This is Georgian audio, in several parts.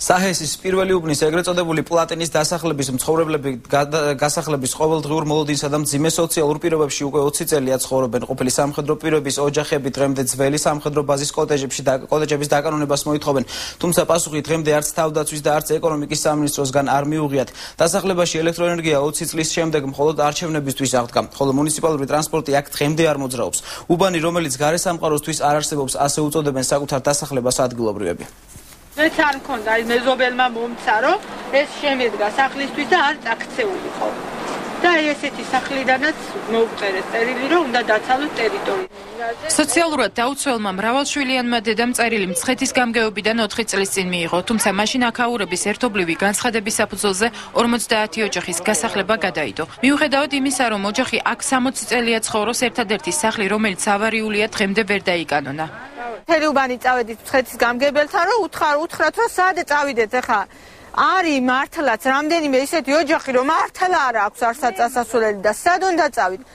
საჰესის პირველი უბნის ეგრეთ წოდებული პლატინის დასახლების მცხოვრებლები გასახლების ყოველდღიურ მოლოდინსა და მძიმე სოციალურ პირობებში უკვე 20 წელია ცხოვრობენ. ყოფილი სამხედრო პირების ოჯახები დღემდე ძველი სამხედრო ბაზის კოტეჯების დაკანონებას მოითხოვენ. თუმცა პასუხი დღემდე არც თავდაცვის და არც ეკონომიკის სამინისტროსგან არ მიუღიათ. დასახლებაში ელექტროენერგია 20 წლის შემდეგ მხოლოდ არჩევნებისთვის აღდგა, ხოლო მუნიციპალური ტრანსპორტი აქ დღემდე არ მოძრაობს. უბანი, რომელიც გარესამყაროსთვის არ არსებობს, ასე უწოდებენ საკუთარ დასახლებას ადგილობრივები. მეც არ მქონდა, მეზობელმა მომცა, რომ ეს შემედგა სახლისთვის და არ წაქცეულიყო. და ესეთი სახლიდანაც მოუწერეს წერილი, რომ უნდა დაცალოთ ტერიტორია. სოციალურად დაუცველმა მრავალშვილიანმა დედამ წერილი მცხეთის გამგეობიდან 4 წლის წინ მიიღო, თუმცა მაშინ აქაურების ერთობლივი განცხადების საფუძველზე 50 ოჯახის გასახლება გადაიდო. მიუხედავად იმისა, რომ ოჯახი აქ 60 წელია ცხოვრობს, ერთადერთი სახლი, რომელიც ავარიულია, დღემდე ვერ დაიკანონა. მთელი უბანი წავედით მცხეთის გამგებელთან, რომ უთხრათ, რომ სად წავიდეთ ახლა. არის მართლაც რამდენიმე ისეთი ოჯახი, რომ მართლა არ აქვს არსად წასასვლელი და სად უნდა წავიდეთ.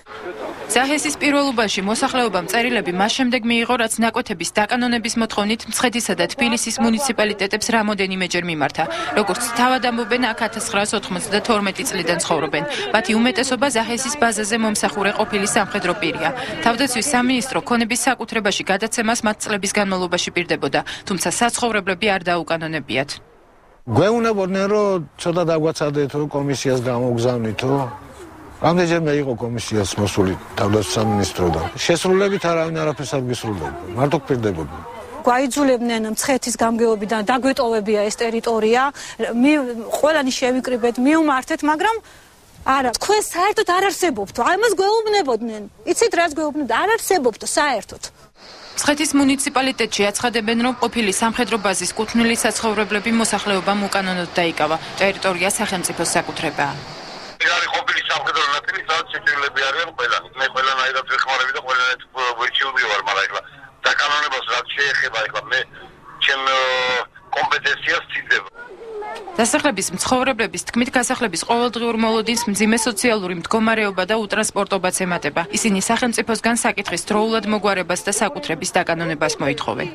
საჰესის პირველ უბანში მოსახლეობამ წერილები მას შემდეგ მიიღო, რაც ნაკვეთების დაკანონების მოთხოვნით მცხეთისა და თბილისის მუნიციპალიტეტებს რამოდენიმეჯერ მიმართა. როგორც თავად ამბობენ, აქ 1992 წლიდან ცხოვრობენ. მათი უმეტესობა საჰესის ბაზაზე მომსახურე ყოფილი სამხედრო პირია. თავდაცვის სამინისტრო ქონების საკუთრებაში გადაცემას მათ წლების განმავლობაში პირდებოდა, თუმცა საცხოვრებლები არ დაუკანონებიათ. გვეუბნებოდნენ, რომ ცოტა დაგვაცადეთ, რომ კომისიას გამოგზავნითო. რამდენჯერმე იყო კომისიას მოსული თავდაცვის სამინისტროდან. შესრულებით არავინ არაფერს არ გისრულებდა. მარტო გპირდებოდნენ. გვაიძულებდნენ მცხეთის გამგეობიდან დაგვეტოვებია ეს ტერიტორია, ყველანი შევიკრიბეთ, მიუმართეთ, მაგრამ არა, თქვენ საერთოდ არ არსებობთ. ამას გვეუბნებოდნენ. იცით რაც გვეუბნებოდნენ? არ არსებობთ საერთოდ. მცხეთის მუნიციპალიტეტში აცხადებენ, რომ ყოფილი სამხედრო ბაზის კუთვნილი საცხოვრებლები მოსახლეობამ უკანონოდ დაიკავა. ტერიტორია სახელმწიფოს საკუთრებაა. არის ყოფილი სამხედრო ნაწილი, სადაც შეჭრილები არიან ყველანი. მე ყველანაირად ვეხმარები და ყველანაირად ვერჩიული ვარ, მაგრამ ეხლა დაკანონებას რაც შეეხება, ეხლა მე ჩემ კომპეტენციას ცდილდება. დასახლების მცხოვრებლების თქმით, გასახლების ყოველდღიურ მოლოდინს მძიმე სოციალური მდგომარეობა და უტრანსპორტობაც ემატება. ისინი სახელმწიფოსგან საკითხის დროულად მოგვარებას და საკუთრების დაკანონებას მოითხოვენ.